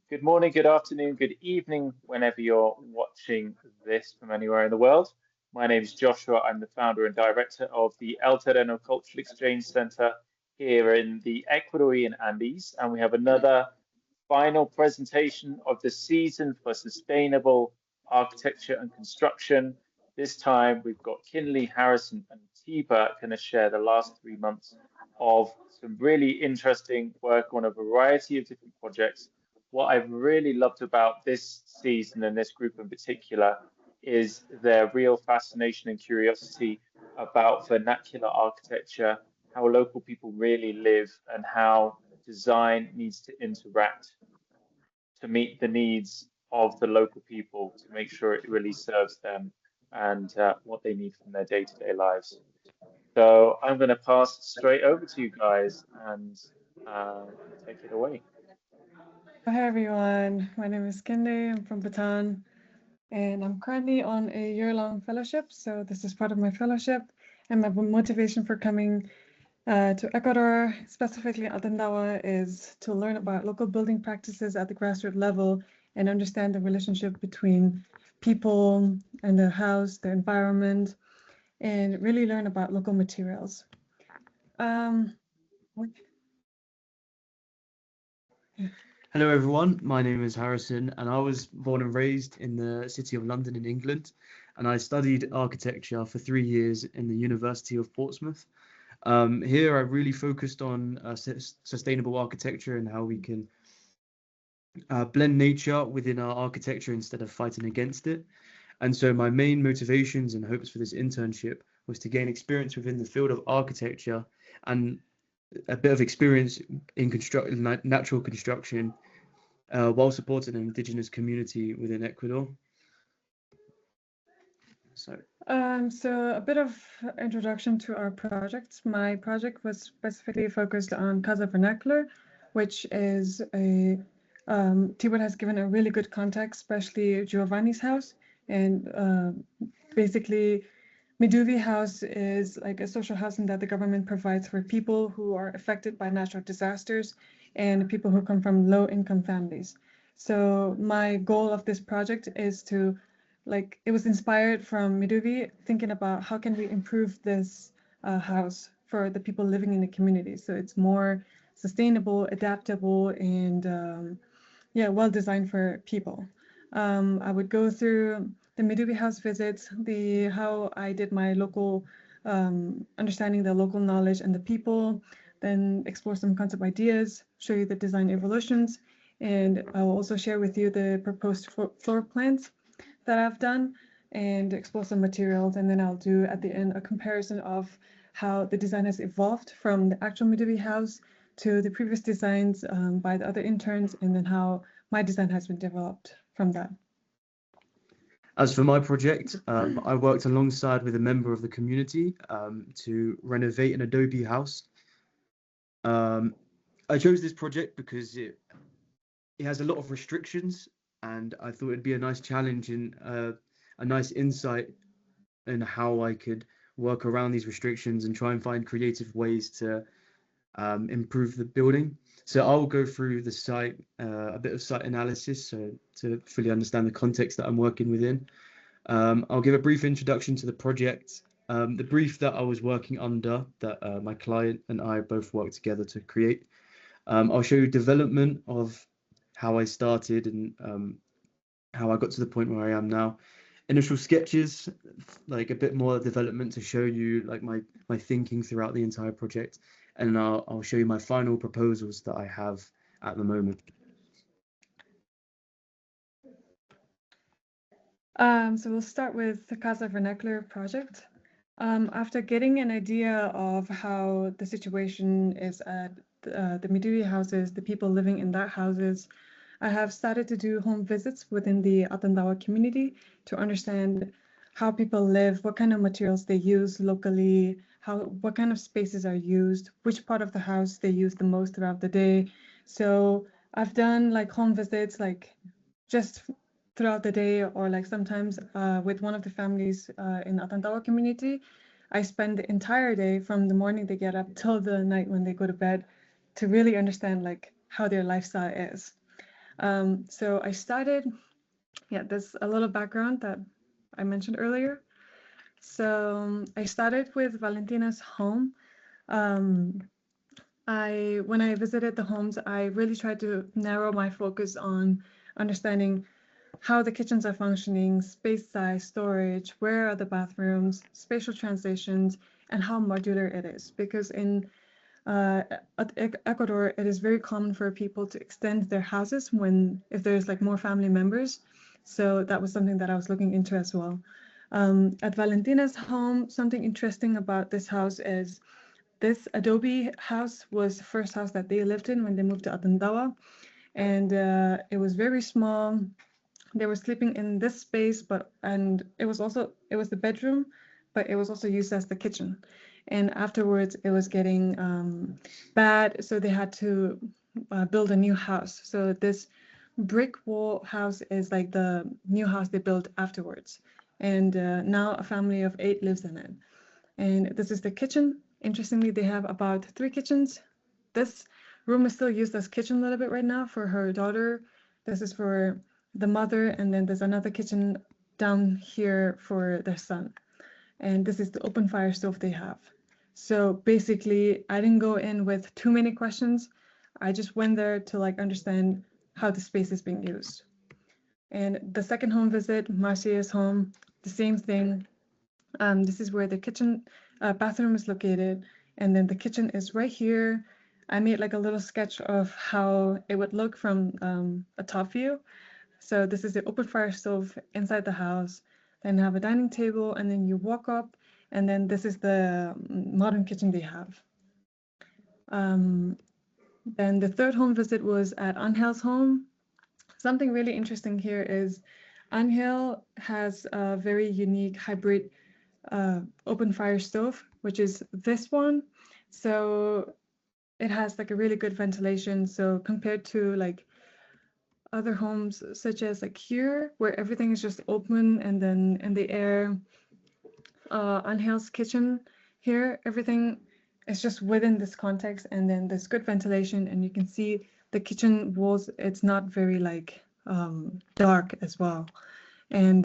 Good morning, good afternoon, good evening, whenever you're watching this from anywhere in the world. My name is Joshua. I'm the founder and director of the El Terreno Cultural Exchange Center here in the Ecuadorian Andes, and we have another final presentation of the season for sustainable architecture and construction. This time we've got Kinley, Harrison, and Tibert going to share the last 3 months of some really interesting work on a variety of different projects. What I've really loved about this season and this group in particular is their real fascination and curiosity about vernacular architecture, how local people really live, and how design needs to interact to meet the needs of the local people to make sure it really serves them and what they need from their day-to-day lives. So I'm going to pass straight over to you guys and uh, take it away. Hi everyone, my name is Kinley, I'm from Bhutan, and I'm currently on a year-long fellowship. So this is part of my fellowship, and my motivation for coming to Ecuador, specifically Atandawa, is to learn about local building practices at the grassroots level and understand the relationship between people and the house, the environment, and really learn about local materials. Um, Hello everyone, my name is Harrison and I was born and raised in the city of London in England, and I studied architecture for 3 years in the University of Portsmouth. Here I really focused on sustainable architecture and how we can blend nature within our architecture instead of fighting against it. And so my main motivations and hopes for this internship was to gain experience within the field of architecture and a bit of experience in natural construction while supporting an indigenous community within Ecuador. So, so a bit of introduction to our project. My project was specifically focused on Casa Vernacular, which is Tibert has given a really good context, especially Giovanni's house. And basically, Meduvi House is like a social housing that the government provides for people who are affected by natural disasters and people who come from low-income families. So my goal of this project is to, like, it was inspired from Meduvi, thinking about how can we improve this house for the people living in the community. So it's more sustainable, adaptable, and yeah, well designed for people. I would go through the Meduvi house visits, the how I did my local understanding the local knowledge and the people, then explore some concept ideas, show you the design evolutions, and I will also share with you the proposed floor plans that I've done and explore some materials. And then I'll do at the end a comparison of how the design has evolved from the actual Meduvi house to the previous designs by the other interns, and then how my design has been developed from that. as for my project, I worked alongside with a member of the community to renovate an adobe house. Um, I chose this project because it has a lot of restrictions, and I thought it'd be a nice challenge and a nice insight in how I could work around these restrictions and try and find creative ways to improve the building. So I'll go through the site, a bit of site analysis, so to fully understand the context that I'm working within. I'll give a brief introduction to the project, the brief that I was working under, that my client and I both worked together to create. I'll show you development of how I started and how I got to the point where I am now. Initial sketches, like a bit more development to show you like my thinking throughout the entire project, and then I'll show you my final proposals that I have at the moment. So we'll start with the Casa Vernacular project. After getting an idea of how the situation is at the Miduri houses, the people living in that houses, I have started to do home visits within the Atandawa community to understand how people live, what kind of materials they use locally, what kind of spaces are used, which part of the house they use the most throughout the day. So I've done like home visits, like just throughout the day, or like sometimes with one of the families in Atandawa community, I spend the entire day from the morning they get up till the night when they go to bed to really understand like how their lifestyle is. So I started, yeah, there's a little background that I mentioned earlier. So I started with Valentina's home. Um, when I visited the homes, I really tried to narrow my focus on understanding how the kitchens are functioning, space size, storage, where are the bathrooms, spatial transitions, and how modular it is. Because in Ecuador, it is very common for people to extend their houses if there's like more family members. So that was something that I was looking into as well. At Valentina's home, something interesting about this house is this adobe house was the first house that they lived in when they moved to Atandawa. And it was very small. They were sleeping in this space, and it was the bedroom, but it was also used as the kitchen. And afterwards, it was getting bad, so they had to build a new house. So this brick wall house is like the new house they built afterwards. And now a family of 8 lives in it. And this is the kitchen. Interestingly, they have about 3 kitchens. This room is still used as kitchen a little bit right now for her daughter. This is for the mother, and then there's another kitchen down here for their son. And this is the open fire stove they have. So basically, I didn't go in with too many questions. I just went there to like understand how the space is being used. And the second home visit, Marcia's home, the same thing. This is where the kitchen bathroom is located, and then the kitchen is right here. I made like a little sketch of how it would look from a top view. So this is the open fire stove inside the house. Then have a dining table, and then you walk up, and then this is the modern kitchen they have. Then the third home visit was at Angel's home. Something really interesting here is Angel has a very unique hybrid open fire stove, which is this one. So it has like a really good ventilation. So compared to like other homes such as like here, where everything is just open and then in the air, Angel's kitchen here, everything is just within this context, and then there's good ventilation, and you can see the kitchen walls, it's not very like dark as well. And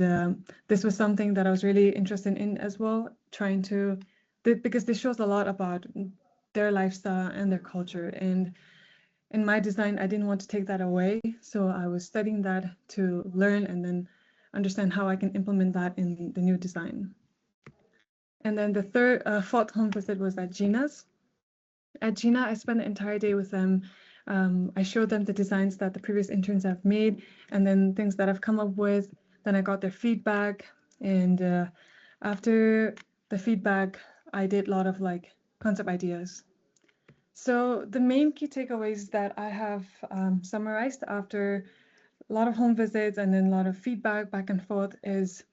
this was something that I was really interested in as well, because this shows a lot about their lifestyle and their culture. And in my design, I didn't want to take that away. So I was studying that to learn and then understand how I can implement that in the new design. And then the fourth home visit was at Gina's. At Gina, I spent the entire day with them. I showed them the designs that the previous interns have made, and then things that I've come up with. Then I got their feedback, and after the feedback, I did a lot of like concept ideas. So the main key takeaways that I have summarized after a lot of home visits and then a lot of feedback back and forth is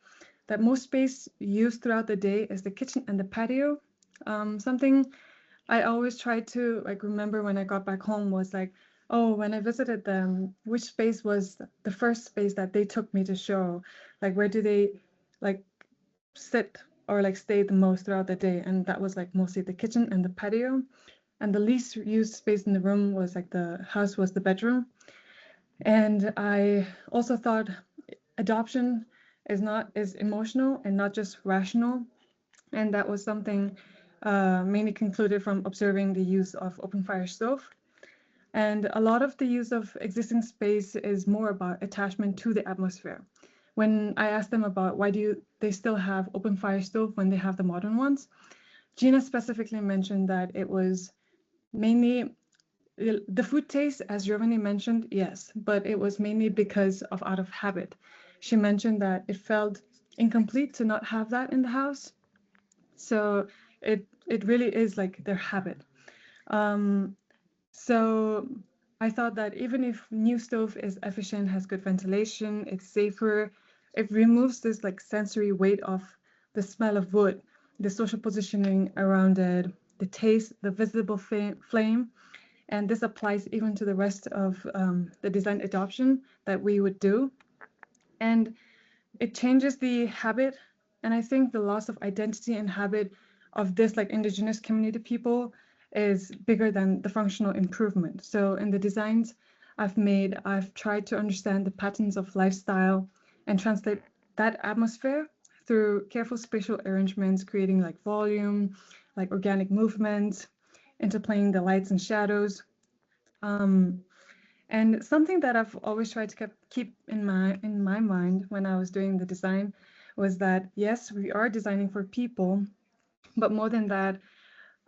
that most space used throughout the day is the kitchen and the patio. Something I always try to like remember when I got back home was like, oh, when I visited them, which space was the first space that they took me to show? Like, where do they like sit or like stay the most throughout the day? And that was like mostly the kitchen and the patio. And the least used space in the room was like the house was the bedroom. And I also thought adoption is emotional and not just rational. And that was something mainly concluded from observing the use of open fire stove. And a lot of the use of existing space is more about attachment to the atmosphere. When I asked them about why do they still have open fire stove when they have the modern ones, Gina specifically mentioned that it was mainly the food taste, as Giovanni mentioned, yes, but it was mainly because of out of habit. She mentioned that it felt incomplete to not have that in the house. So it really is like their habit. So I thought that even if new stove is efficient, has good ventilation, it's safer, it removes this like sensory weight of the smell of wood, the social positioning around it, the taste, the visible flame, and this applies even to the rest of the design adoption that we would do. And it changes the habit, and I think the loss of identity and habit of this like indigenous community people is bigger than the functional improvement. So in the designs, I've tried to understand the patterns of lifestyle and translate that atmosphere through careful spatial arrangements, creating like volume, like organic movement, interplaying the lights and shadows. And something that I've always tried to keep in my mind when I was doing the design was that, yes, we are designing for people, but more than that,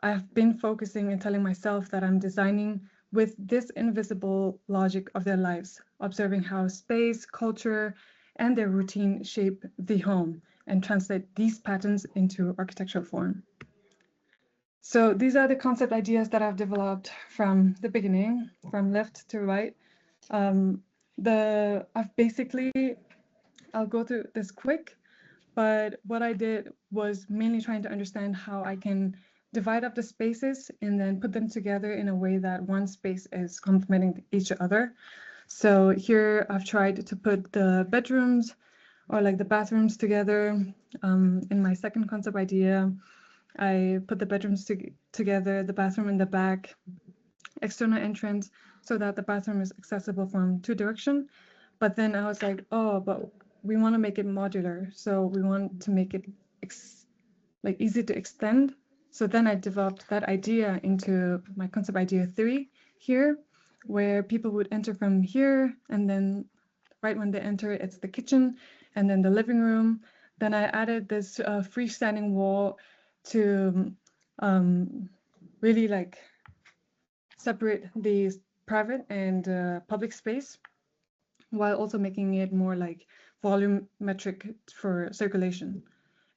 I've been focusing and telling myself that I'm designing with this invisible logic of their lives, observing how space, culture, and their routine shape the home and translate these patterns into architectural form. So these are the concept ideas that I've developed from the beginning, from left to right. I'll go through this quick, but what I did was mainly trying to understand how I can divide up the spaces and then put them together in a way that one space is complementing each other. So here I've tried to put the bedrooms or like the bathrooms together. In my second concept idea, I put the bedrooms together, the bathroom in the back, external entrance, so that the bathroom is accessible from two directions. But then I was like, oh, but we want to make it modular. So we want to make it like easy to extend. So then I developed that idea into my concept idea 3 here, where people would enter from here, and then right when they enter, it's the kitchen and then the living room. Then I added this freestanding wall to really like separate the private and public space, while also making it more like volumetric for circulation.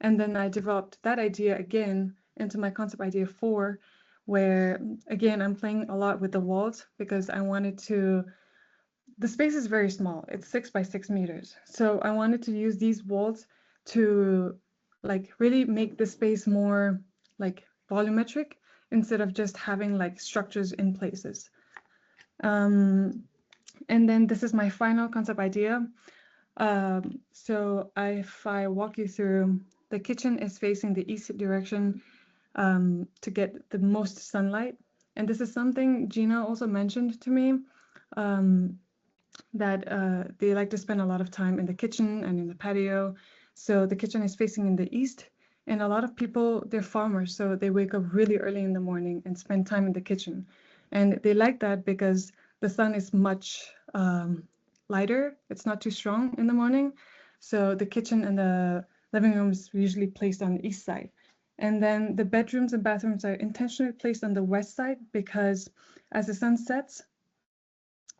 And then I developed that idea again into my concept idea 4, where again, I'm playing a lot with the walls because I wanted to, the space is very small. It's 6 by 6 meters. So I wanted to use these walls to like really make the space more like volumetric instead of just having like structures in places. And then this is my final concept idea. So if I walk you through, the kitchen is facing the east direction to get the most sunlight. And this is something Gina also mentioned to me, that they like to spend a lot of time in the kitchen and in the patio. So the kitchen is facing in the east. And a lot of people, they're farmers, so they wake up really early in the morning and spend time in the kitchen. And they like that because the sun is much lighter. It's not too strong in the morning. So the kitchen and the living room is usually placed on the east side. And then the bedrooms and bathrooms are intentionally placed on the west side because as the sun sets,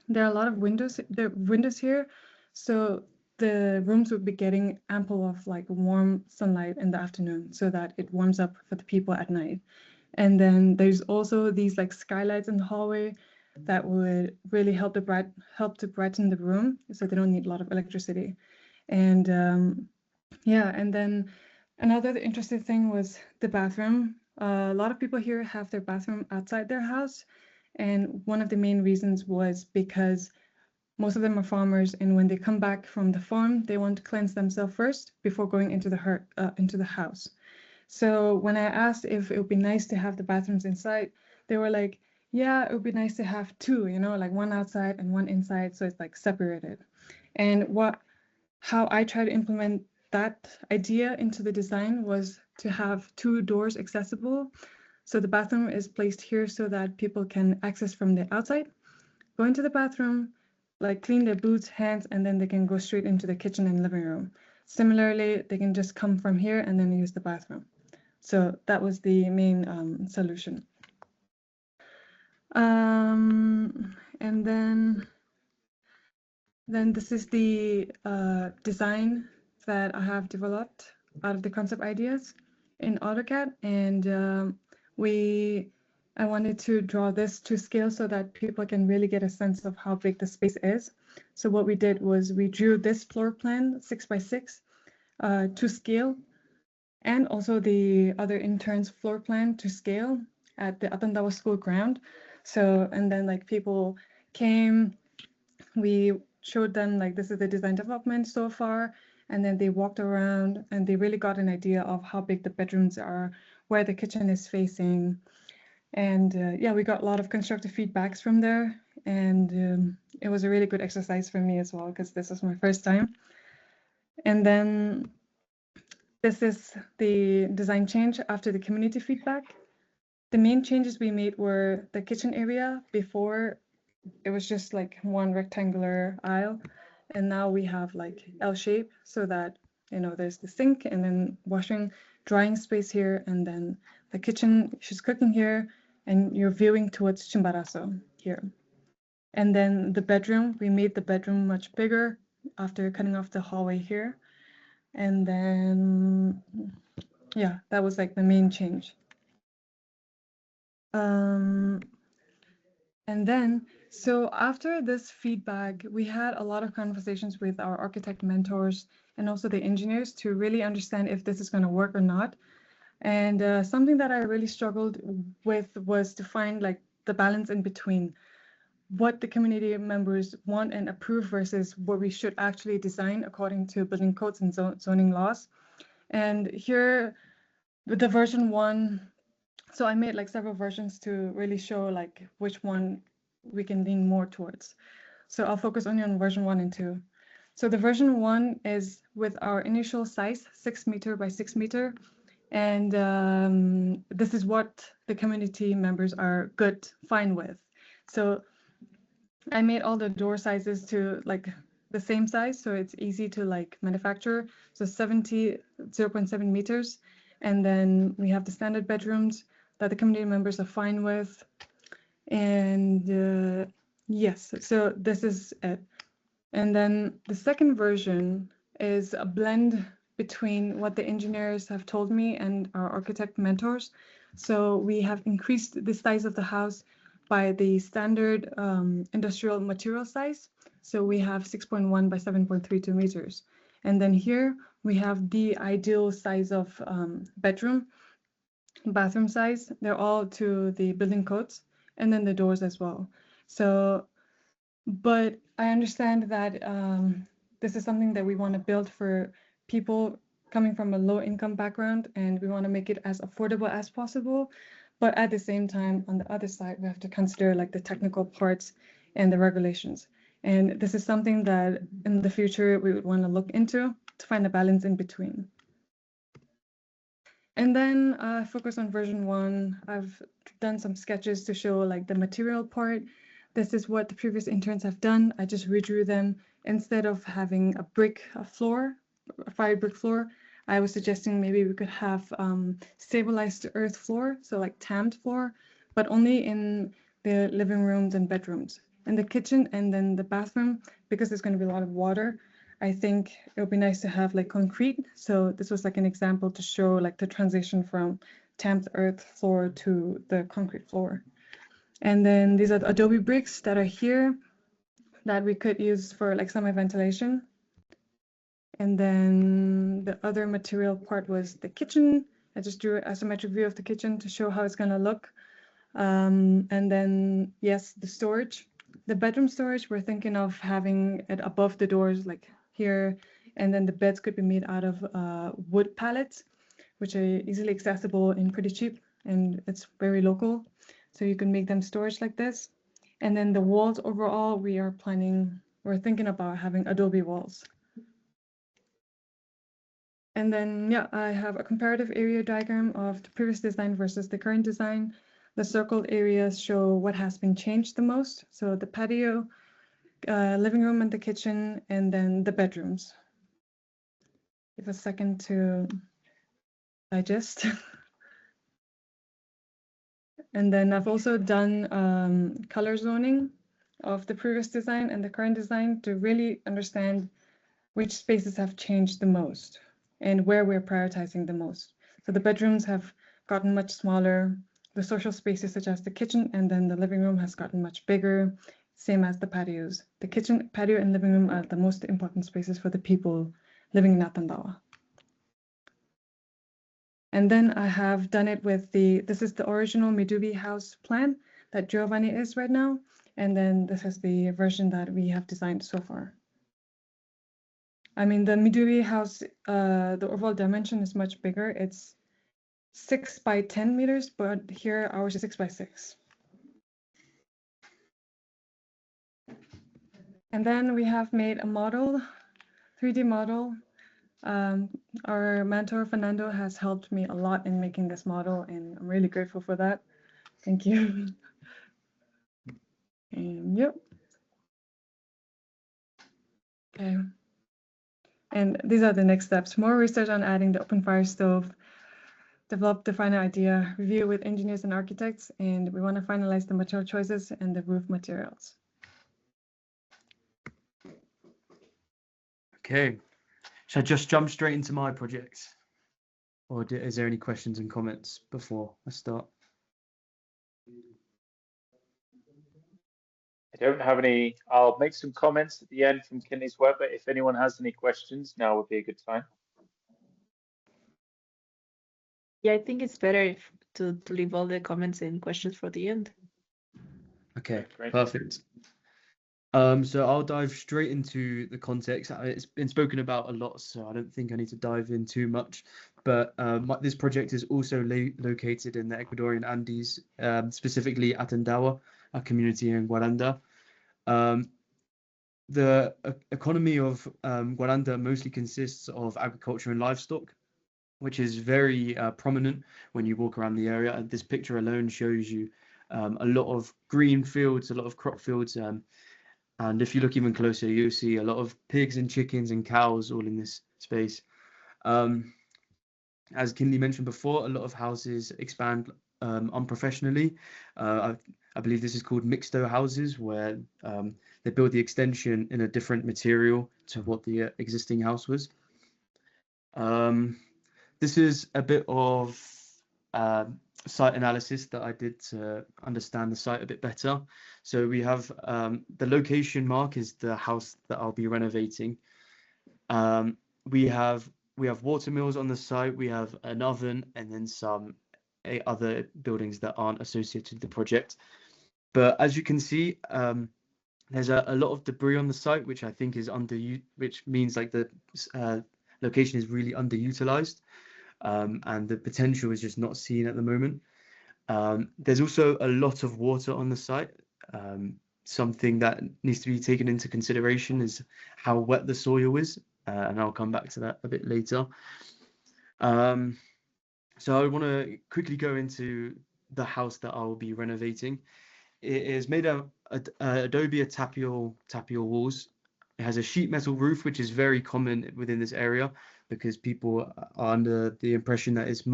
there are a lot of windows. There are windows here, so the rooms would be getting ample of like warm sunlight in the afternoon, so that it warms up for the people at night. And then there's also these like skylights in the hallway that would really help to brighten the room, so they don't need a lot of electricity. And yeah, and then another interesting thing was the bathroom. A lot of people here have their bathroom outside their house, and one of the main reasons was because most of them are farmers, and when they come back from the farm, they want to cleanse themselves first before going into the house. So when I asked if it would be nice to have the bathrooms inside, they were like, yeah, it would be nice to have two, like one outside and one inside, so it's like separated. And how I try to implement that idea into the design was to have 2 doors accessible. So the bathroom is placed here so that people can access from the outside, go into the bathroom, like clean their boots, hands, and then they can go straight into the kitchen and living room. Similarly, they can just come from here and then use the bathroom. So that was the main solution. And then this is the design that I have developed out of the concept ideas in AutoCAD, and I wanted to draw this to scale so that people can really get a sense of how big the space is. So what we did was we drew this floor plan 6 by 6 to scale, and also the other interns floor plan to scale at the Atandawa School ground. So, and then like people came, we showed them like this is the design development so far, and then they walked around and they really got an idea of how big the bedrooms are, where the kitchen is facing. And yeah, we got a lot of constructive feedbacks from there. and it was a really good exercise for me as well, because this was my first time. And then this is the design change after the community feedback. The main changes we made were the kitchen area. Before, it was just like one rectangular aisle, and now we have like L shape, so that, you know, there's the sink and then washing, drying space here, and then the kitchen, she's cooking here, and you're viewing towards Chimborazo here. And then the bedroom, we made the bedroom much bigger after cutting off the hallway here. And then, yeah, that was like the main change. And then, so after this feedback, we had a lot of conversations with our architect mentors and also the engineers to really understand if this is going to work or not. And something that I really struggled with was to find like the balance in between what the community members want and approve versus what we should actually design according to building codes and zoning laws. And here with the version 1, so I made like several versions to really show like which one we can lean more towards. So I'll focus only on version 1 and 2. So the version 1 is with our initial size, 6 meter by 6 meter. And this is what the community members are fine with. So I made all the door sizes to like the same size, so it's easy to like manufacture. So 0.7 meters. And then we have the standard bedrooms that the community members are fine with. And yes, so this is it. And then the second version is a blend between what the engineers have told me and our architect mentors. So we have increased the size of the house by the standard industrial material size. So we have 6.1 by 7.32 meters. And then here we have the ideal size of bathroom size. They're all to the building codes, and then the doors as well. So, but I understand that this is something that we want to build for people coming from a low income background, and we want to make it as affordable as possible. But at the same time, on the other side, we have to consider like the technical parts and the regulations. And this is something that in the future we would want to look into to find a balance in between. And then focus on version 1. I've done some sketches to show like the material part. This is what the previous interns have done. I just redrew them. Instead of having a fired brick floor, I was suggesting maybe we could have stabilized earth floor, so like tamped floor, but only in the living rooms and bedrooms. In the kitchen and then the bathroom, because there's going to be a lot of water, I think it would be nice to have like concrete. So this was like an example to show like the transition from tamped earth floor to the concrete floor. And then these are the adobe bricks that are here that we could use for like summer ventilation. And then the other material part was the kitchen. I just drew an isometric view of the kitchen to show how it's going to look. And then, yes, the storage. The bedroom storage, we're thinking of having it above the doors, like here. And then the beds could be made out of wood pallets, which are easily accessible and pretty cheap. And it's very local. So you can make them storage like this. And then the walls overall, we're thinking about having adobe walls. And then, yeah, I have a comparative area diagram of the previous design versus the current design. The circled areas show what has been changed the most. So the patio, living room and the kitchen, and then the bedrooms. Give a second to digest. And then I've also done color zoning of the previous design and the current design to really understand which spaces have changed the most and where we're prioritizing the most. So the bedrooms have gotten much smaller. The social spaces such as the kitchen and then the living room has gotten much bigger, same as the patios. The kitchen, patio, and living room are the most important spaces for the people living in Atandawa. And then I have done it with this is the original Midubi house plan that Giovanni is right now. And then this is the version that we have designed so far. I mean, the Miduri house, the overall dimension is much bigger. It's 6 by 10 meters, but here ours is 6 by 6. And then we have made a model, 3D model. Our mentor, Fernando, has helped me a lot in making this model, and I'm really grateful for that. Thank you. And yep. Okay. And these are the next steps. More research on adding the open fire stove, develop the final idea, review with engineers and architects, and we want to finalize the material choices and the roof materials. Okay, should I just jump straight into my project? Or is there any questions and comments before I start? I don't have any. I'll make some comments at the end from Kinley's work, but if anyone has any questions, now would be a good time. Yeah, I think it's better to leave all the comments and questions for the end. Okay, Great. perfect. So I'll dive straight into the context. It's been spoken about a lot, so I don't think I need to dive in too much. But this project is also located in the Ecuadorian Andes, specifically Atandahua, a community in Guaranda. The economy of Guaranda mostly consists of agriculture and livestock, which is very prominent when you walk around the area. And this picture alone shows you a lot of green fields, a lot of crop fields. And if you look even closer, you'll see a lot of pigs and chickens and cows all in this space. As Kinley mentioned before, a lot of houses expand unprofessionally. I believe this is called mixto houses, where they build the extension in a different material to what the existing house was. This is a bit of site analysis that I did to understand the site a bit better. So we have the location mark is the house that I'll be renovating. We have water mills on the site, we have an oven, and then some other buildings that aren't associated with the project. But as you can see, there's a lot of debris on the site, which I think is which means like the location is really underutilized. And the potential is just not seen at the moment. There's also a lot of water on the site. Something that needs to be taken into consideration is how wet the soil is, and I'll come back to that a bit later. So I want to quickly go into the house that I'll be renovating. It is made of adobe tapio walls. It has a sheet metal roof, which is very common within this area because people are under the impression that it is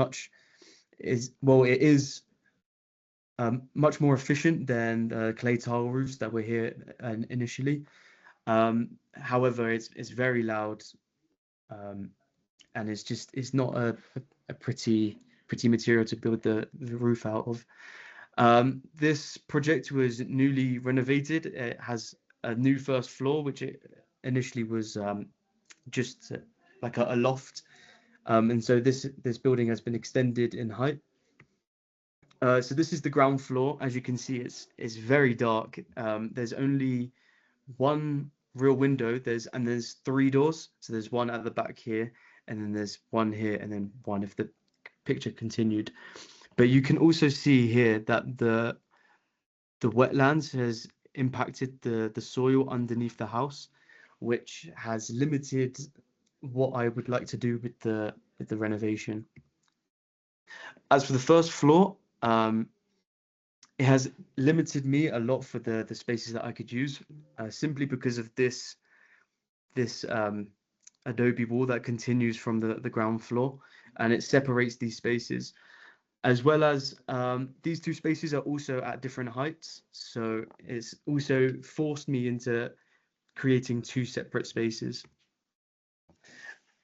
much more efficient than the clay tile roofs that were here initially. However, it's very loud, and it's not a pretty material to build the roof out of. This project was newly renovated. It has a new first floor, which it initially was just like a loft, and so this building has been extended in height. So this is the ground floor. As you can see, it's very dark. There's only one real window. There's 3 doors. So there's one at the back here, and then there's one here, and then one if the picture continued. But you can also see here that the wetlands has impacted the soil underneath the house, which has limited what I would like to do with the renovation. As for the first floor, it has limited me a lot for the spaces that I could use, simply because of this adobe wall that continues from the ground floor, and it separates these spaces. As well as these 2 spaces are also at different heights, so it's also forced me into creating 2 separate spaces.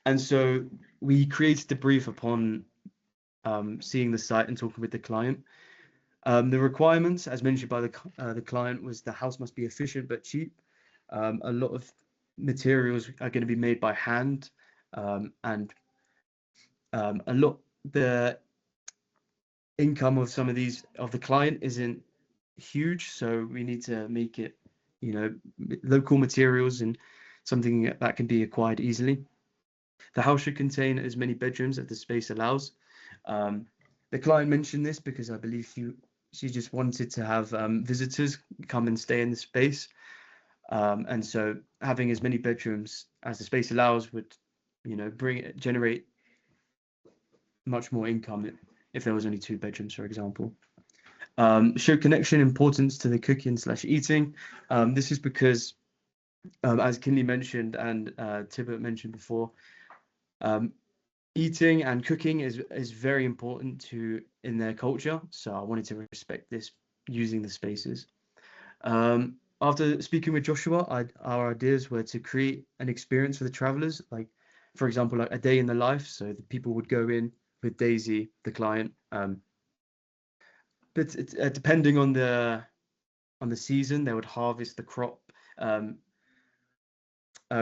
And so we created the brief upon seeing the site and talking with the client. The requirements, as mentioned by the client, was the house must be efficient but cheap. A lot of materials are going to be made by hand, and the income of some of the client isn't huge, so we need to make it, local materials and something that can be acquired easily. The house should contain as many bedrooms as the space allows. The client mentioned this because I believe she just wanted to have visitors come and stay in the space. And so having as many bedrooms as the space allows would, generate much more income if there was only 2 bedrooms, for example. Show connection importance to the cooking/eating. This is because, as Kinley mentioned and Tibert mentioned before, eating and cooking is very important in their culture. So I wanted to respect this using the spaces. After speaking with Joshua, our ideas were to create an experience for the travelers, like, for example, like a day in the life. So the people would go in with Daisy, the client. But depending on the season, they would harvest the crop,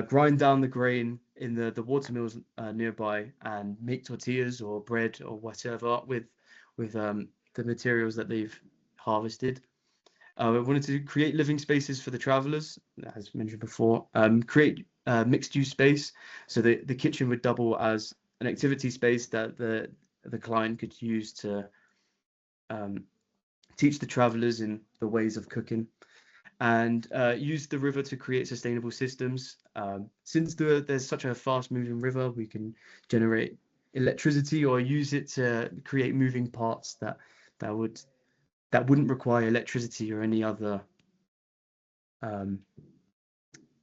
grind down the grain in the watermills nearby, and make tortillas or bread or whatever with the materials that they've harvested. We wanted to create living spaces for the travelers, as mentioned before. Create mixed-use space, so the kitchen would double as an activity space that the client could use to teach the travelers in the ways of cooking, and use the river to create sustainable systems. Since there's such a fast-moving river, we can generate electricity or use it to create moving parts that wouldn't require electricity or any other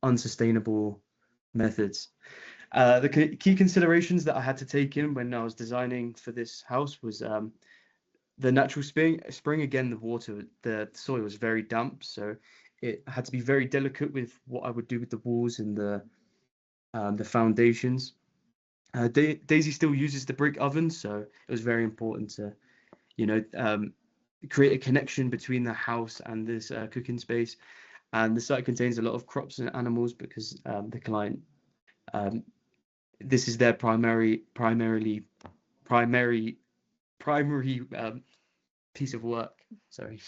unsustainable methods. The key considerations that I had to take in when I was designing for this house was the natural spring. Again, the soil was very damp, so it had to be very delicate with what I would do with the walls and the foundations. Daisy still uses the brick oven, so it was very important to, create a connection between the house and this cooking space. And the site contains a lot of crops and animals because the client, this is their primary piece of work. Sorry.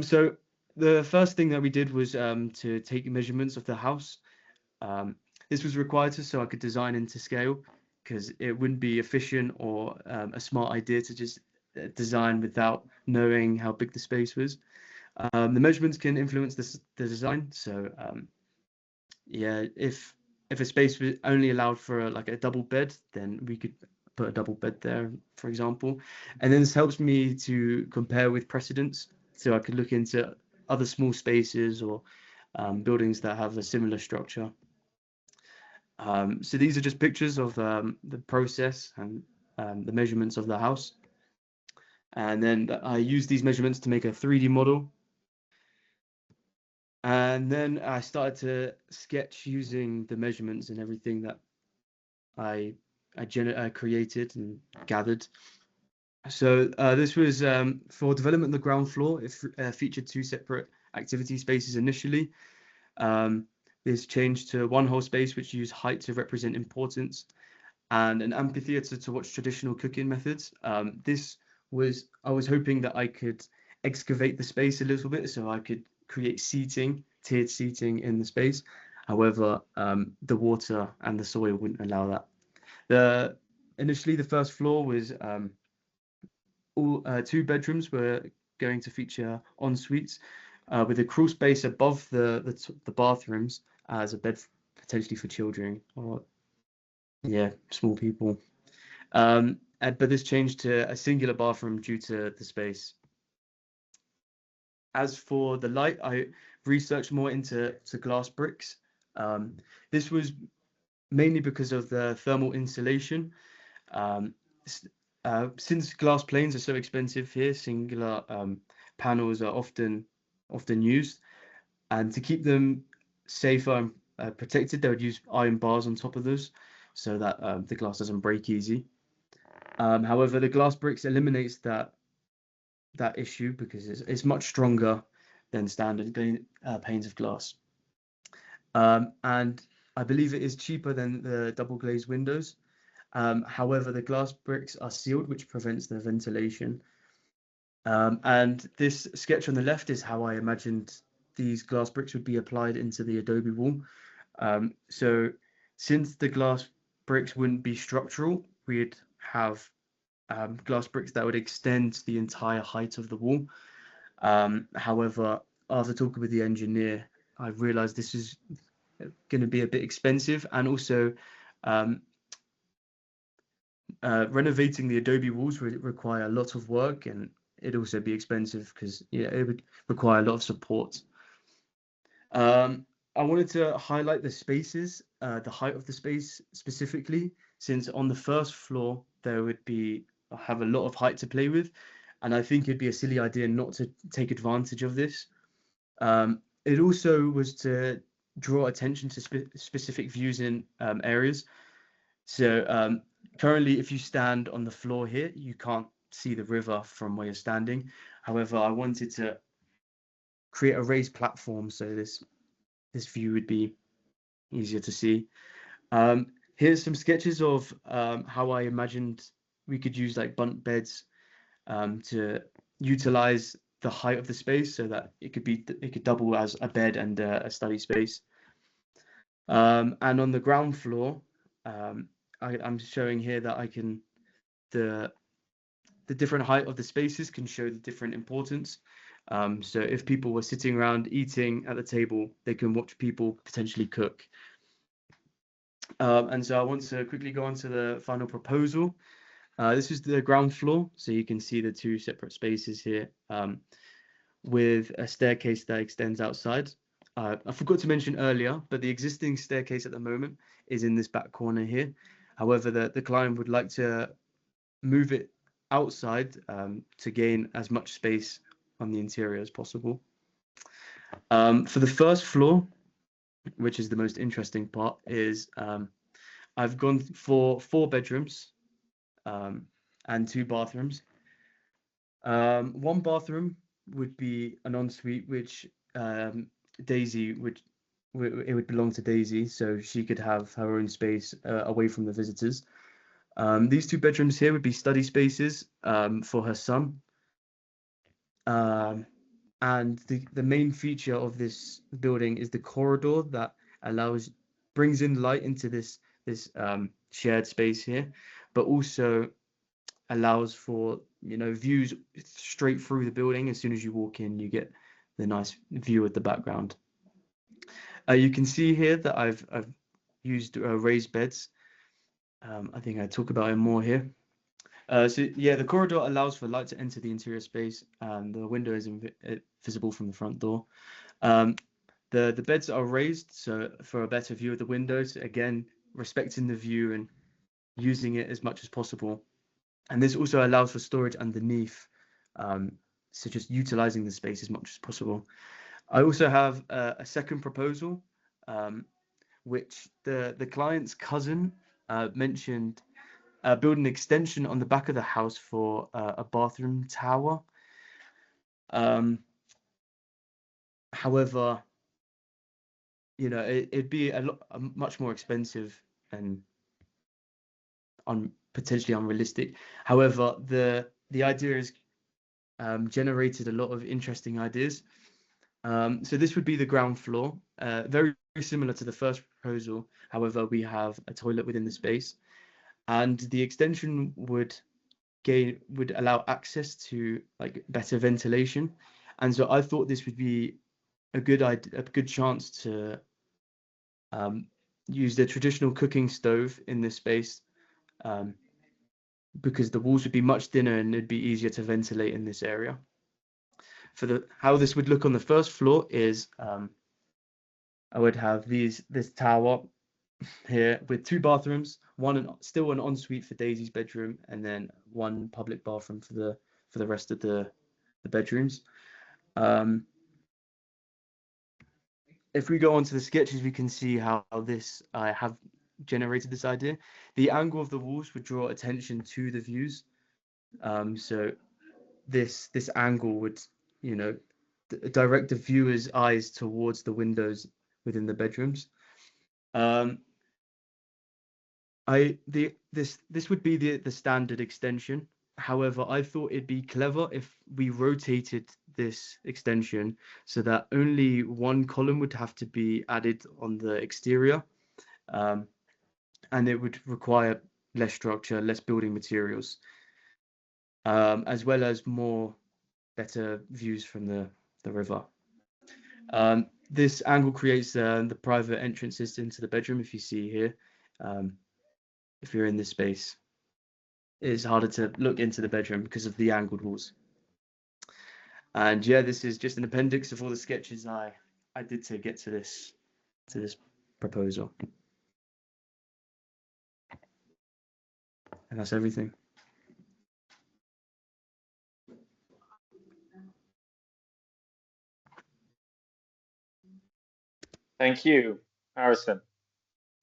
So the first thing that we did was to take measurements of the house. This was required so I could design into scale, because it wouldn't be efficient or a smart idea to just design without knowing how big the space was. The measurements can influence the design. So yeah, if a space was only allowed for like a double bed, then we could put a double bed there, for example. And then this helps me to compare with precedents, so I could look into other small spaces or buildings that have a similar structure. So these are just pictures of the process and the measurements of the house. And then I use these measurements to make a 3D model. And then I started to sketch using the measurements and everything that I created and gathered. So this was for development of the ground floor. It featured 2 separate activity spaces initially. This changed to one whole space which used height to represent importance, and an amphitheater to watch traditional cooking methods. I was hoping that I could excavate the space a little bit so I could create tiered seating in the space. However, the water and the soil wouldn't allow that. Initially, the first floor was all 2 bedrooms were going to feature en suites with a crawl space above the bathrooms as a bed potentially for children or small people. But this changed to a singular bathroom due to the space. As for the light, I researched more into glass bricks. This was mainly because of the thermal insulation. Since glass planes are so expensive here, singular panels are often used, and to keep them safer and protected, they would use iron bars on top of those so that the glass doesn't break easy. However, the glass bricks eliminates that issue because it's much stronger than standard panes of glass. And I believe it is cheaper than the double glazed windows. However, the glass bricks are sealed, which prevents the ventilation. And this sketch on the left is how I imagined these glass bricks would be applied into the adobe wall. So since the glass bricks wouldn't be structural, we'd have glass bricks that would extend the entire height of the wall. However, after talking with the engineer, I realized this is going to be a bit expensive, and also renovating the adobe walls would require a lot of work, and it'd also be expensive because it would require a lot of support. I wanted to highlight the spaces, the height of the space specifically, since on the first floor there would have a lot of height to play with, and I think it'd be a silly idea not to take advantage of this. It also was to draw attention to specific views in areas. So currently, if you stand on the floor here, you can't see the river from where you're standing. However, I wanted to create a raised platform so this view would be easier to see. Here's some sketches of how I imagined we could use like bunk beds to utilize the height of the space so that it could double as a bed and a study space. And on the ground floor, I'm showing here that the different height of the spaces can show the different importance. So if people were sitting around eating at the table, they can watch people potentially cook. And so I want to quickly go on to the final proposal. This is the ground floor, so you can see the two separate spaces here with a staircase that extends outside. I forgot to mention earlier, but the existing staircase at the moment is in this back corner here. However, the client would like to move it outside to gain as much space on the interior as possible. For the first floor, which is the most interesting part, is I've gone for 4 bedrooms and 2 bathrooms. One bathroom would be an ensuite, which Daisy it would belong to Daisy, so she could have her own space away from the visitors. These 2 bedrooms here would be study spaces for her son. And the main feature of this building is the corridor that brings in light into this shared space here, but also allows for views straight through the building. As soon as you walk in, you get the nice view of the background. You can see here that I've used raised beds. I think I talk about it more here. So yeah, the corridor allows for light to enter the interior space, and the window is visible from the front door. The beds are raised so for a better view of the windows, again respecting the view and using it as much as possible. And this also allows for storage underneath, so just utilizing the space as much as possible. I also have a second proposal, which the client's cousin mentioned build an extension on the back of the house for a bathroom tower. However, it'd be much more expensive and potentially unrealistic. However, the idea has generated a lot of interesting ideas. So this would be the ground floor, very similar to the first proposal. However, we have a toilet within the space, and the extension would allow access to like better ventilation. And so I thought this would be a good chance to use the traditional cooking stove in this space, because the walls would be much thinner and it'd be easier to ventilate in this area. For how this would look on the first floor is I would have this tower here with 2 bathrooms, still an ensuite for Daisy's bedroom, and then 1 public bathroom for the rest of the bedrooms. If we go on to the sketches, we can see how I have generated this idea. The angle of the walls would draw attention to the views. So this angle would, direct the viewer's eyes towards the windows within the bedrooms. This would be the standard extension. However, I thought it'd be clever if we rotated this extension so that only 1 column would have to be added on the exterior, and it would require less structure, less building materials, as well as better views from the river. this angle creates the private entrances into the bedroom. If you see here, if you're in this space, it's harder to look into the bedroom because of the angled walls. And yeah, this is just an appendix of all the sketches I did to get to this proposal. And that's everything. Thank you, Harrison.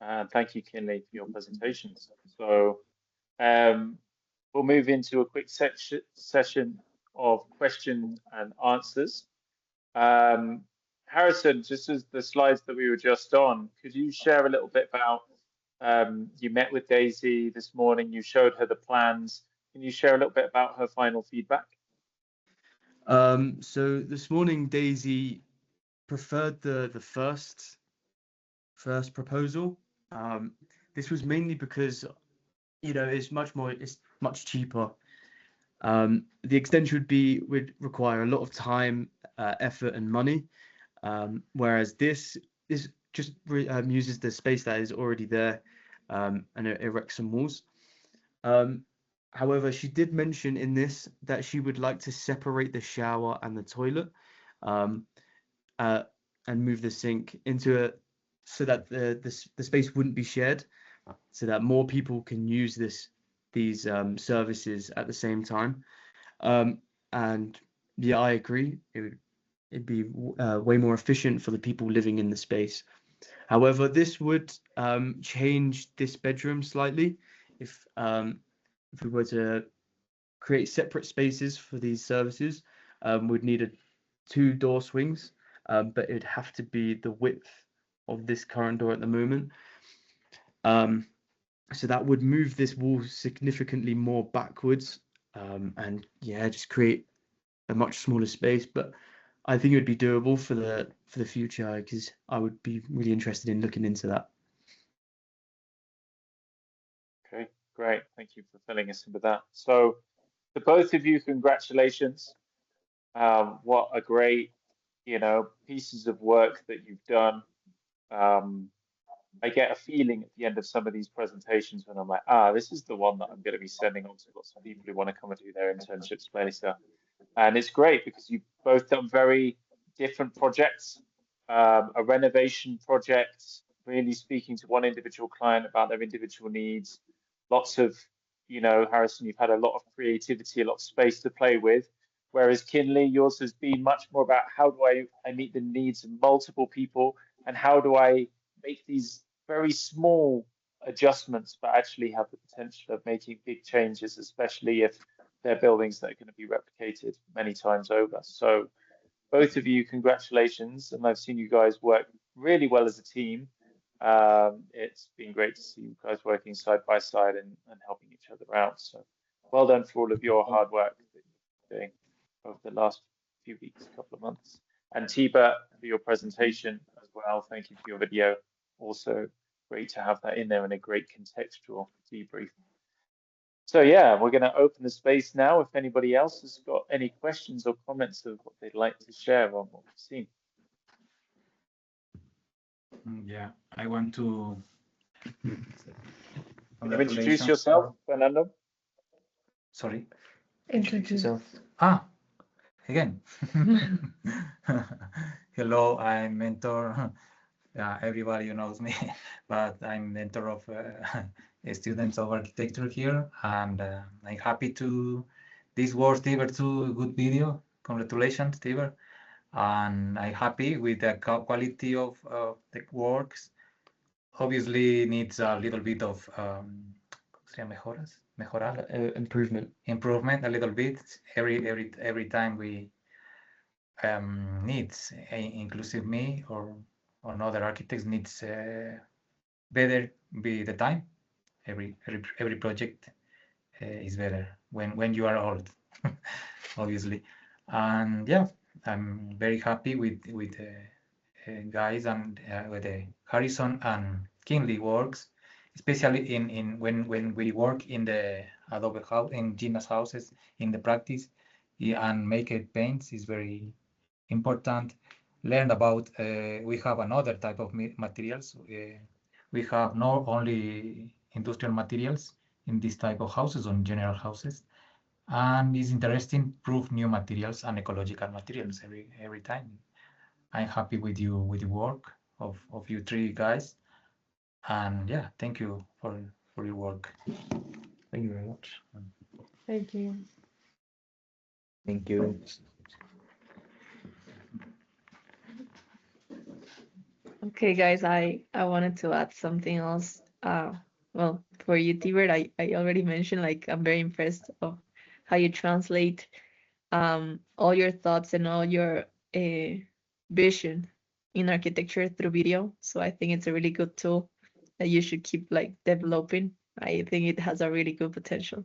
And thank you, Kinley, for your presentations. So we'll move into a quick session of question and answers. Harrison, just as the slides that we were just on, could you share a little bit about, you met with Daisy this morning, you showed her the plans. Can you share a little bit about her final feedback? So this morning, Daisy preferred the first proposal. This was mainly because, you know, it's much cheaper. The extension would require a lot of time, effort, and money, whereas this just uses the space that is already there, and it erects some walls. However, she did mention in this that she would like to separate the shower and the toilet, and move the sink into it so that the space wouldn't be shared, so that more people can use these services at the same time. And yeah, I agree. It'd be way more efficient for the people living in the space. However, this would change this bedroom slightly if we were to create separate spaces for these services. We'd need 2 door swings, but it'd have to be the width of this current door at the moment. So that would move this wall significantly more backwards, and yeah, just create a much smaller space. But I think it would be doable for the future, because I would be really interested in looking into that. Okay, great. Thank you for filling us in with that. So to both of you, congratulations. What a great, pieces of work that you've done. I get a feeling at the end of some of these presentations when I'm like, this is the one that I'm going to be sending on to lots of people who want to come and do their internships later. And it's great because you've both done very different projects. A renovation project, really speaking to one individual client about their individual needs. Lots of, Harrison, you've had a lot of creativity, a lot of space to play with. Whereas Kinley, yours has been much more about how do I meet the needs of multiple people, and how do I make these very small adjustments, but actually have the potential of making big changes, especially if they're buildings that are going to be replicated many times over. So both of you, congratulations. And I've seen you guys work really well as a team. It's been great to see you guys working side by side and helping each other out. So well done for all of your hard work that you're doing over the last few weeks, couple of months. And Tibert, for your presentation as well. Thank you for your video. Also great to have that in there and a great contextual debrief. So yeah, we're going to open the space now. If anybody else has got any questions or comments of what they'd like to share on what we've seen. Yeah, I want to introduce yourself, Fernando. Sorry. Introduce yourself. Again. Hello, I'm mentor. Everybody knows me, but I'm mentor of students of architecture here, and I'm happy to. This was Tibert too, good video. Congratulations, Tibert. And I'm happy with the quality of the works. Obviously, needs a little bit of improvement a little bit. Every time we needs inclusive me or other architects needs better be the time. Every project is better when you are old, obviously. And yeah, I'm very happy with guys and with the Harrison and Kinley works, especially in when we work in the Adobe house, in Gina's houses, in the practice, and make it paints is very important. learn about, we have another type of materials. We have not only industrial materials in this type of houses, on general houses, and it's interesting prove new materials and ecological materials every time. I'm happy with the work of you three guys, and yeah, thank you for your work. Thank you very much. Thank you. Thank you. Okay, guys, I wanted to add something else. Well, for you, Tibert, I already mentioned, like, I'm very impressed of how you translate all your thoughts and all your vision in architecture through video. So I think it's a really good tool that you should keep like developing. I think it has a really good potential.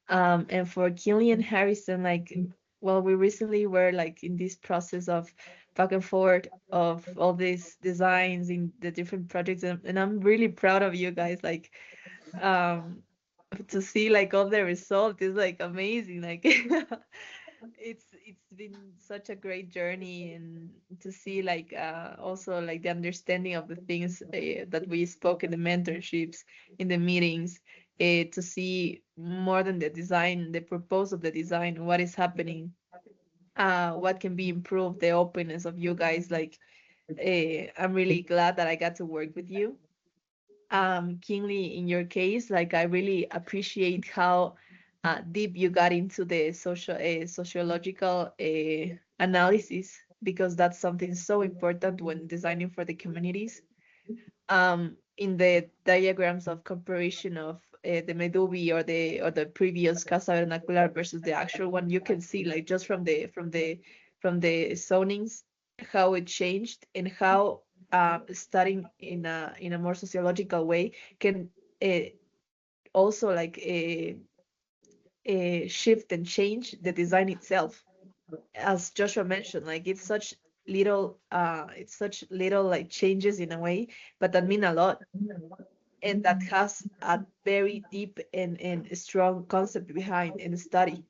And for Kinley and Harrison, like, well, we recently were like in this process of back and forth of all these designs in the different projects, and I'm really proud of you guys. Like, to see like all the result is like amazing. Like, it's been such a great journey, and to see like also like the understanding of the things that we spoke in the mentorships, in the meetings, to see more than the design, the purpose of the design, what is happening, what can be improved, the openness of you guys. Like, I'm really glad that I got to work with you. Kinley, in your case, like, I really appreciate how deep you got into the sociological analysis, because that's something so important when designing for the communities. In the diagrams of comparison of the Medubi or the previous Casa Vernacular versus the actual one, you can see like just from the zonings how it changed, and how studying in a more sociological way can uh, also like shift and change the design itself. As Joshua mentioned, like, it's such little like changes in a way, but that mean a lot, and that has a very deep and strong concept behind and study.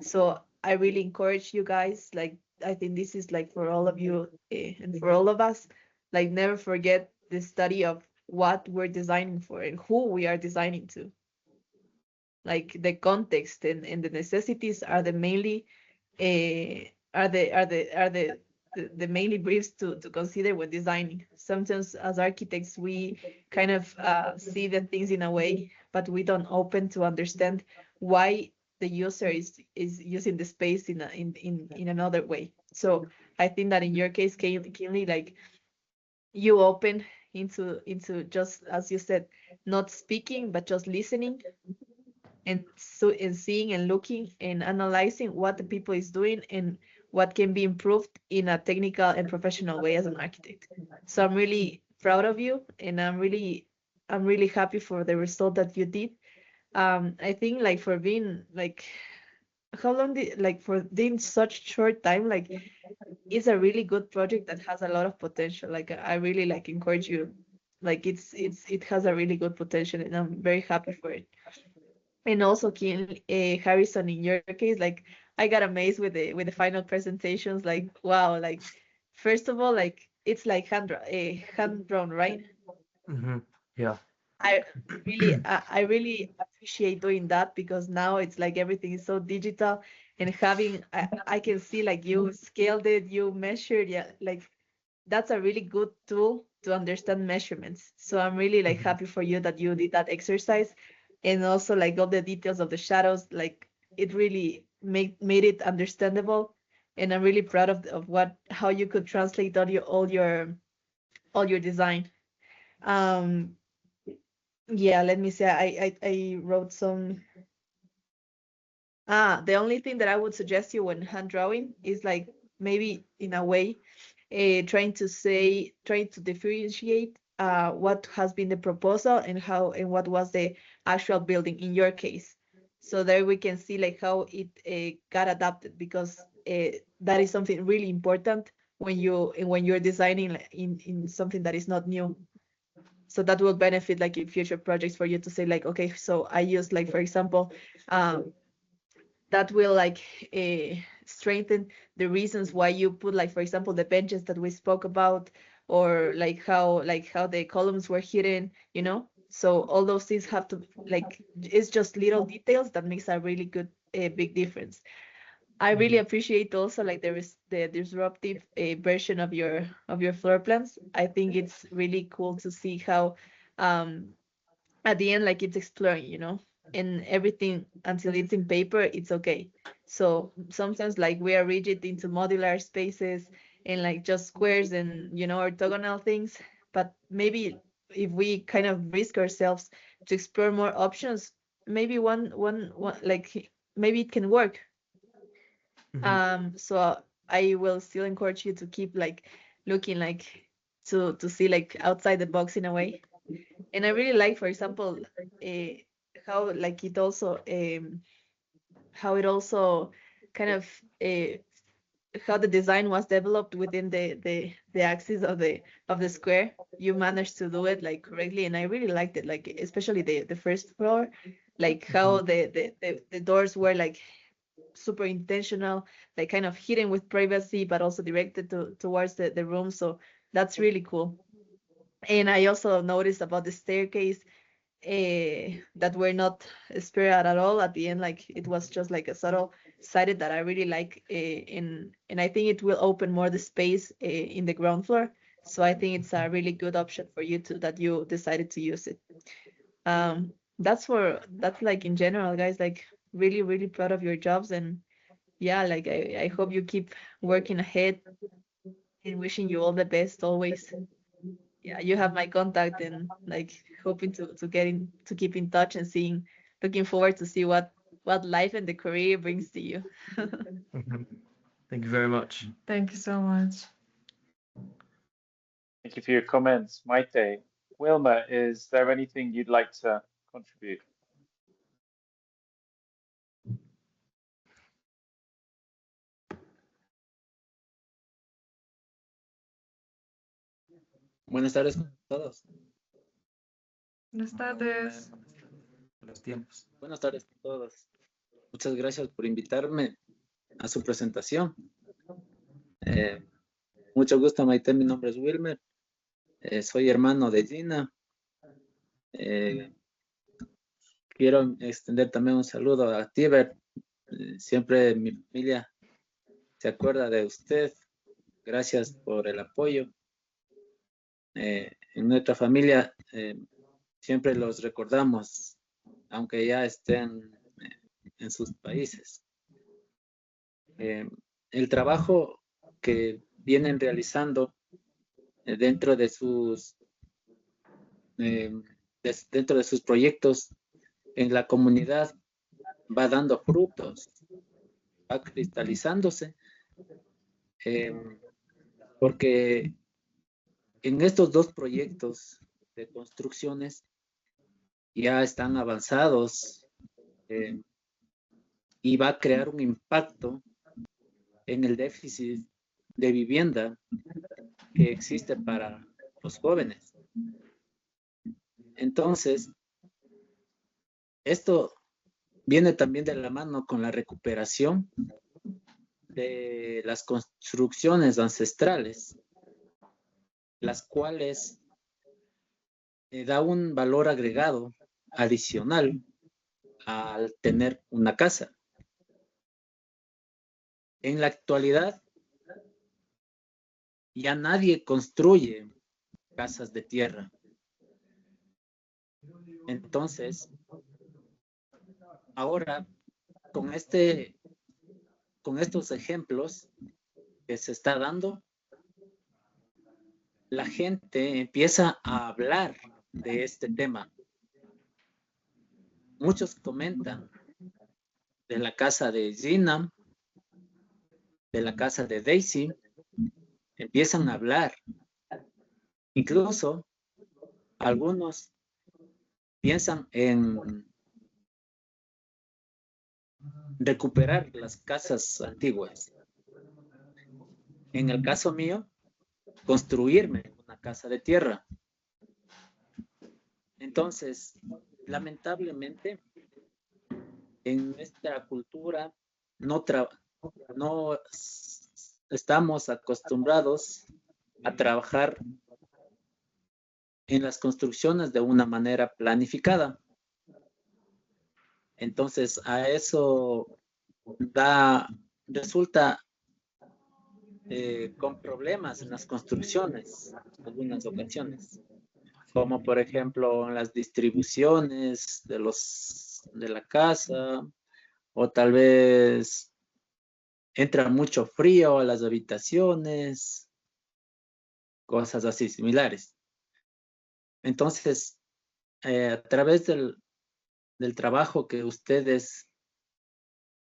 So I really encourage you guys, like, I think this is like for all of you, and for all of us, like, never forget the study of what we're designing for and who we are designing to. Like, the context and the necessities are the mainly the mainly briefs to consider when designing. Sometimes as architects we kind of see the things in a way, but we don't open to understand why the user is using the space in another way. So I think that in your case, Kinley, like, you open into just as you said, not speaking but just listening, and so in seeing and looking and analyzing what the people is doing and what can be improved in a technical and professional way as an architect. So I'm really proud of you, and I'm really happy for the result that you did. I think, like, for being like, how long did, like, for being such short time, like, it's a really good project that has a lot of potential. Like, I really like encourage you, like, it has a really good potential, and I'm very happy for it. And also, Harrison, in your case, like, I got amazed with the final presentations. Like, wow, like, first of all, like, it's like hand drawn, right? Yeah. I I really appreciate doing that, because now it's like everything is so digital, and having I can see like you scaled it, you measured, yeah, like, that's a really good tool to understand measurements. So I'm really like happy for you that you did that exercise, and also like all the details of the shadows, like, it really made it understandable, and I'm really proud of how you could translate all your design. Um, yeah, let me see. I wrote some. The only thing that I would suggest you when hand drawing is, like, maybe in a way, trying to differentiate what has been the proposal and what was the actual building in your case. So there we can see like how it got adapted, because that is something really important when you're designing, like, in something that is not new. So that will benefit like in future projects for you to say like, okay, so I use, like, for example, um, that will like strengthen the reasons why you put, like, for example, the benches that we spoke about, or like how the columns were hidden, you know. So all those things have to, like, it's just little details that makes a really good big difference. I really appreciate also like the disruptive version of your floor plans. I think it's really cool to see how at the end, like, it's exploring, you know, and everything until it's in paper, it's okay. So sometimes like we are rigid into modular spaces and like just squares and, you know, orthogonal things, but maybe if we kind of risk ourselves to explore more options, maybe one like maybe it can work. So I will still encourage you to keep like looking like to see like outside the box in a way. And I really like, for example, uh, how like it also how it also kind of how the design was developed within the axis of the square. You managed to do it like correctly, and I really liked it. Like especially the first floor, like how the doors were like super intentional, like kind of hidden with privacy, but also directed towards the room. So that's really cool. And I also noticed about the staircase that were not spiral at all at the end. Like it was just like a subtle sided that I really like, and I think it will open more the space in the ground floor. So I think it's a really good option for you to that you decided to use it. That's like in general, guys. Like really proud of your jobs, and yeah, like I hope you keep working ahead and wishing you all the best always. Yeah, you have my contact, and like hoping to get in to keep in touch and seeing, looking forward to see what life and the career brings to you. Thank you very much. Thank you so much. Thank you for your comments, Maite. Wilma, is there anything you'd like to contribute? Buenas tardes a todos. Buenas tardes. Los tiempos. Buenas tardes a todos. Muchas gracias por invitarme a su presentación. Mucho gusto, Maite. Mi nombre es Wilmer. Soy hermano de Gina. Quiero extender también un saludo a Tibert. Siempre mi familia se acuerda de usted. Gracias por el apoyo. En nuestra familia siempre los recordamos, aunque ya estén en sus países. El trabajo que vienen realizando dentro de sus proyectos en la comunidad va dando frutos, va cristalizándose, porque en estos dos proyectos de construcciones ya están avanzados y va a crear un impacto en el déficit de vivienda que existe para los jóvenes. Entonces, esto viene también de la mano con la recuperación de las construcciones ancestrales, las cuales da un valor agregado adicional al tener una casa. En la actualidad, ya nadie construye casas de tierra. Entonces, ahora, con estos ejemplos que se está dando, la gente empieza a hablar de este tema. Muchos comentan de la casa de Gina, de la casa de Daisy, empiezan a hablar. Incluso algunos piensan en recuperar las casas antiguas. En el caso mío, construirme una casa de tierra. Entonces, lamentablemente, en nuestra cultura no estamos acostumbrados a trabajar en las construcciones de una manera planificada. Entonces, a eso resulta con problemas en las construcciones en algunas ocasiones, como por ejemplo en las distribuciones de la casa, o tal vez entra mucho frío a las habitaciones, cosas así similares. Entonces, a través del trabajo que ustedes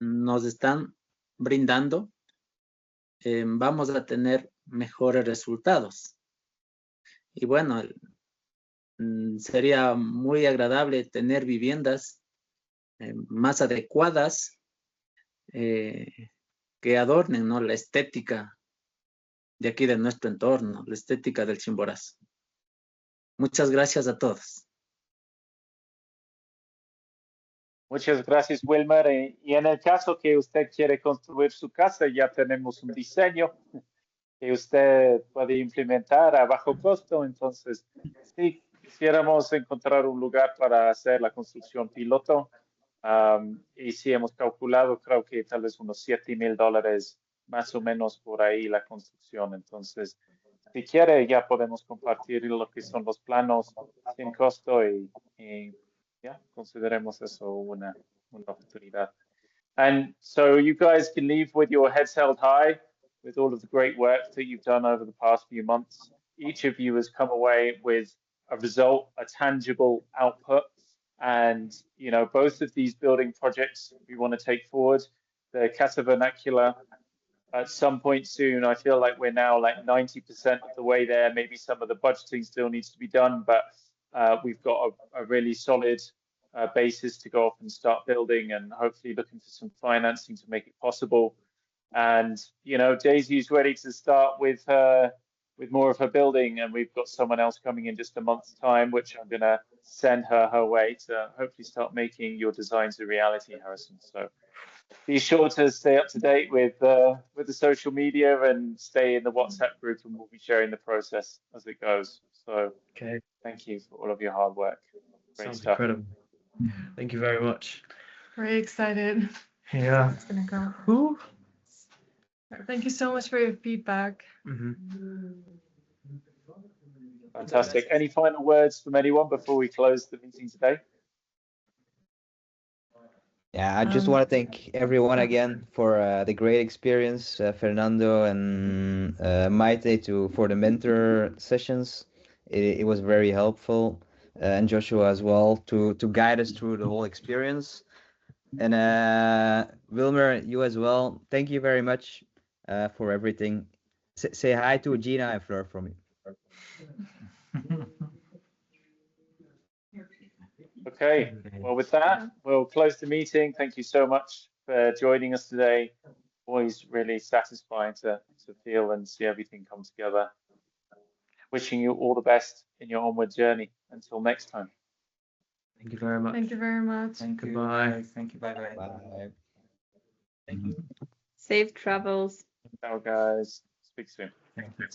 nos están brindando, vamos a tener mejores resultados. Y bueno, sería muy agradable tener viviendas más adecuadas que adornen, ¿no?, la estética de aquí de nuestro entorno, la estética del Chimborazo. Muchas gracias a todos. Muchas gracias, Wilmer. Y en el caso que usted quiere construir su casa, ya tenemos un diseño que usted puede implementar a bajo costo. Entonces, si quisiéramos encontrar un lugar para hacer la construcción piloto, y si hemos calculado, creo que tal vez unos $7,000 más o menos por ahí la construcción. Entonces, si quiere, ya podemos compartir lo que son los planos sin costo y ya consideremos eso una oportunidad. And so you guys can leave with your heads held high with all of the great work that you've done over the past few months. Each of you has come away with a result, a tangible output. And, you know, both of these building projects we want to take forward. The Casa Vernacular, at some point soon, I feel like we're now like 90% of the way there. Maybe some of the budgeting still needs to be done, but we've got a really solid basis to go off and start building, and hopefully looking for some financing to make it possible. And you know, Daisy's ready to start with more of her building, and we've got someone else coming in just a month's time, which I'm gonna send her way to hopefully start making your designs a reality, Harrison. So be sure to stay up to date with the social media and stay in the WhatsApp group, and we'll be sharing the process as it goes. So Okay. thank you for all of your hard work. Great Sounds stuff. incredible. Thank you very much. Very excited. Yeah. It's gonna go. Whew. Thank you so much for your feedback. Fantastic. Any final words from anyone before we close the meeting today? Yeah, I just want to thank everyone again for the great experience, Fernando and Maite for the mentor sessions. It was very helpful, and Joshua as well to guide us through the whole experience. And Wilmer, you as well. Thank you very much for everything. Say hi to Gina and Fleur from me. Okay, well, with that, we'll close the meeting. Thank you so much for joining us today. Always really satisfying to feel and see everything come together. Wishing you all the best in your onward journey. Until next time. Thank you very much. Thank you very much. Thank you. Goodbye. Thank you. Bye bye. Bye. Thank you. Safe travels. Ciao, guys. Speak soon. Thank you.